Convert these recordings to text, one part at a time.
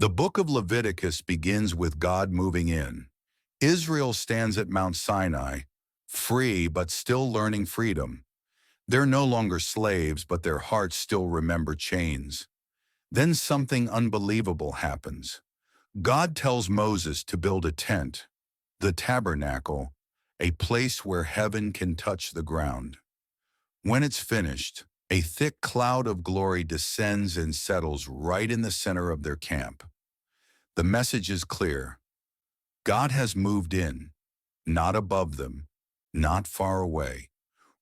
The book of Leviticus begins with God moving in. Israel stands at Mount Sinai, free but still learning freedom. They're no longer slaves, but their hearts still remember chains. Then something unbelievable happens. God tells Moses to build a tent, the tabernacle, a place where heaven can touch the ground. When it's finished, a thick cloud of glory descends and settles right in the center of their camp. The message is clear. God has moved in, not above them, not far away,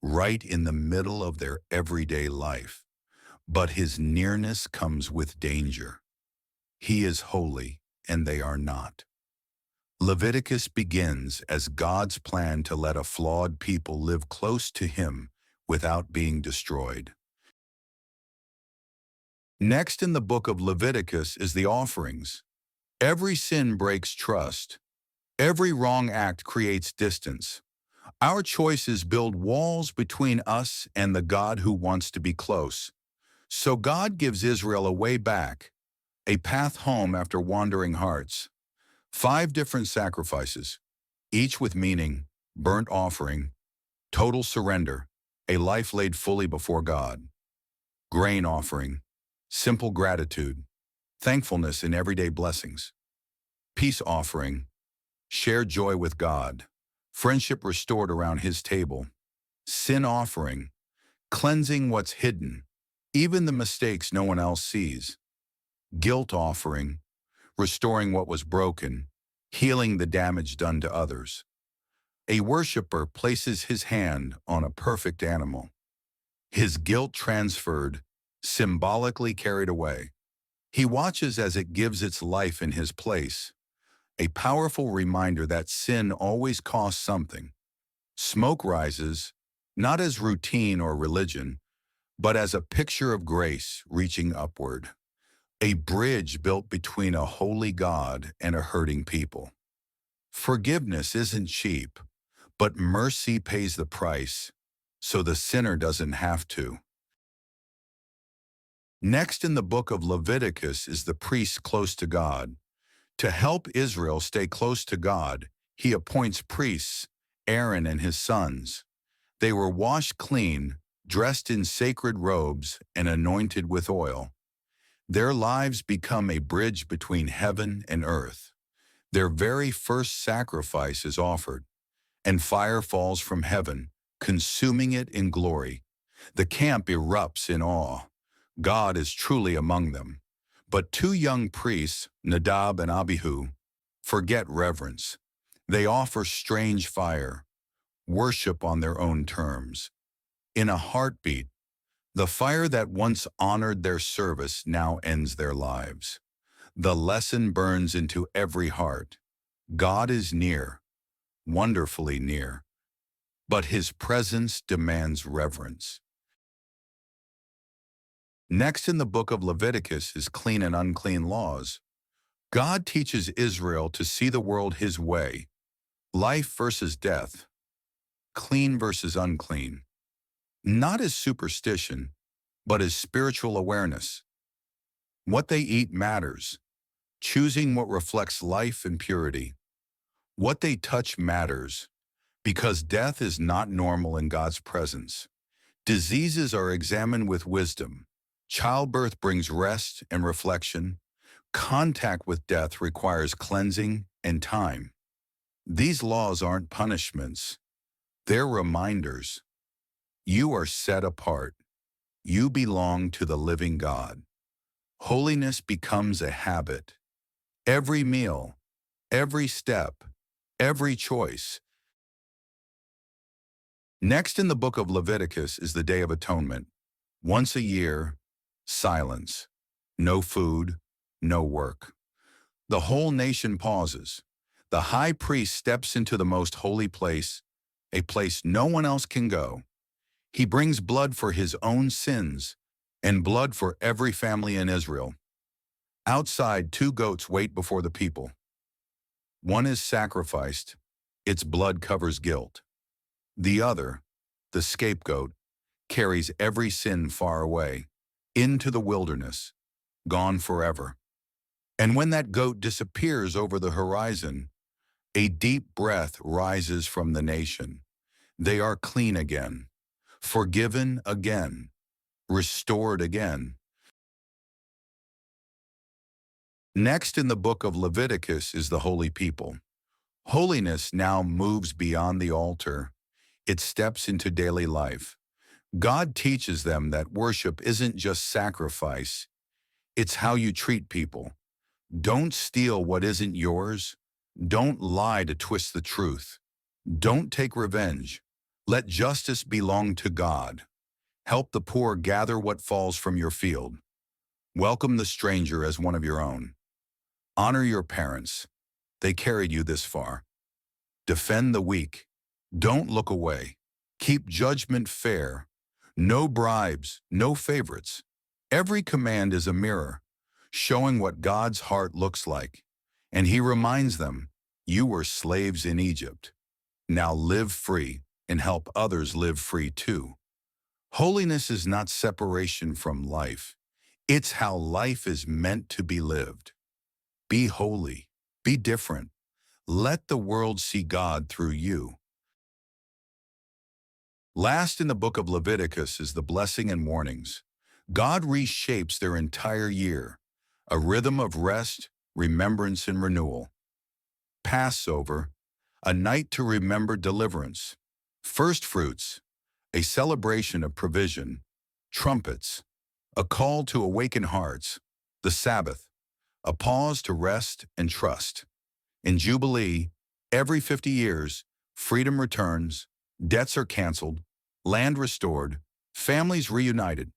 right in the middle of their everyday life. But his nearness comes with danger. He is holy, and they are not. Leviticus begins as God's plan to let a flawed people live close to him without being destroyed. Next in the book of Leviticus is the offerings. Every sin breaks trust. Every wrong act creates distance. Our choices build walls between us and the God who wants to be close. So God gives Israel a way back, a path home after wandering hearts. 5 different sacrifices, each with meaning: burnt offering, total surrender, a life laid fully before God; grain offering, simple gratitude, thankfulness in everyday blessings; peace offering, shared joy with God, friendship restored around his table; sin offering, cleansing what's hidden, even the mistakes no one else sees; guilt offering, restoring what was broken, healing the damage done to others. A worshiper places his hand on a perfect animal, his guilt transferred, symbolically carried away. He watches as it gives its life in his place, a powerful reminder that sin always costs something. Smoke rises, not as routine or religion, but as a picture of grace reaching upward. A bridge built between a holy God and a hurting people. Forgiveness isn't cheap, but mercy pays the price, so the sinner doesn't have to. Next in the book of Leviticus is the priest close to God. To help Israel stay close to God, he appoints priests, Aaron and his sons. They were washed clean, dressed in sacred robes, and anointed with oil. Their lives become a bridge between heaven and earth. Their very first sacrifice is offered, and fire falls from heaven, consuming it in glory. The camp erupts in awe. God is truly among them. But 2 young priests, Nadab and Abihu, forget reverence. They offer strange fire, worship on their own terms. In a heartbeat, the fire that once honored their service now ends their lives. The lesson burns into every heart. God is near, wonderfully near, but his presence demands reverence. Next in the book of Leviticus is clean and unclean laws. God teaches Israel to see the world his way: life versus death, clean versus unclean. Not as superstition, but as spiritual awareness. What they eat matters, choosing what reflects life and purity. What they touch matters, because death is not normal in God's presence. Diseases are examined with wisdom. Childbirth brings rest and reflection. Contact with death requires cleansing and time. These laws aren't punishments. They're reminders. You are set apart. You belong to the living God. Holiness becomes a habit. Every meal, every step, every choice. Next in the book of Leviticus is the Day of Atonement. Once a year, silence. No food, no work. The whole nation pauses. The high priest steps into the most holy place, a place no one else can go. He brings blood for his own sins and blood for every family in Israel. Outside, 2 goats wait before the people. One is sacrificed. Its blood covers guilt. The other, the scapegoat, carries every sin far away, into the wilderness, gone forever. And when that goat disappears over the horizon, a deep breath rises from the nation. They are clean again, forgiven again, restored again. Next in the book of Leviticus is the holy people. Holiness now moves beyond the altar. It steps into daily life. God teaches them that worship isn't just sacrifice, it's how you treat people. Don't steal what isn't yours. Don't lie to twist the truth. Don't take revenge. Let justice belong to God. Help the poor gather what falls from your field. Welcome the stranger as one of your own. Honor your parents. They carried you this far. Defend the weak. Don't look away. Keep judgment fair. No bribes, no favorites. Every command is a mirror, showing what God's heart looks like. And he reminds them, you were slaves in Egypt. Now live free and help others live free too. Holiness is not separation from life. It's how life is meant to be lived. Be holy. Be different. Let the world see God through you. Last in the book of Leviticus is the blessing and warnings. God reshapes their entire year, a rhythm of rest, remembrance, and renewal. Passover, a night to remember deliverance. First fruits, a celebration of provision. Trumpets, a call to awaken hearts. The Sabbath, a pause to rest and trust. In Jubilee, every 50 years, freedom returns, debts are canceled, land restored, families reunited.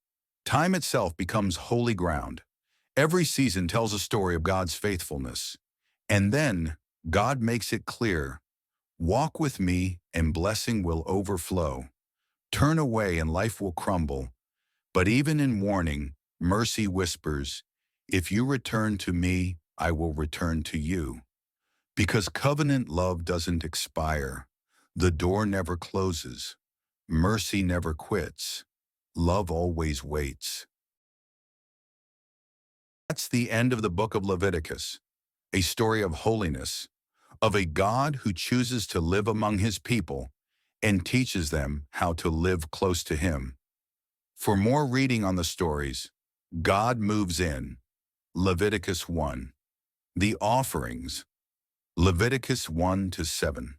Time itself becomes holy ground. Every season tells a story of God's faithfulness. And then, God makes it clear, walk with me and blessing will overflow. Turn away and life will crumble. But even in warning, mercy whispers, if you return to me, I will return to you. Because covenant love doesn't expire. The door never closes. Mercy never quits. Love always waits. That's the end of the book of Leviticus, a story of holiness, of a God who chooses to live among his people and teaches them how to live close to him. For more reading on the stories, God moves in. Leviticus 1. The offerings. Leviticus 1 to 7.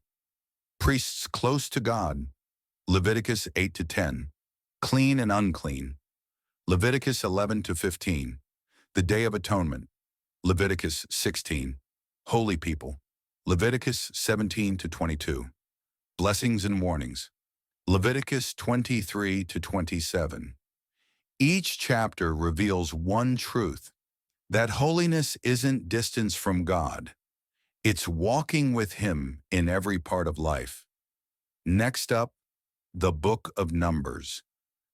Priests close to God. Leviticus 8 to 10. Clean and unclean. Leviticus 11 to 15. The Day of Atonement. Leviticus 16. Holy people. Leviticus 17 to 22. Blessings and warnings. Leviticus 23 to 27. Each chapter reveals one truth, that holiness isn't distance from God. It's walking with him in every part of life. Next up, the Book of Numbers,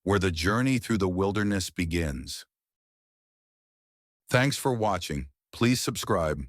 where the journey through the wilderness begins. Thanks for watching. Please subscribe.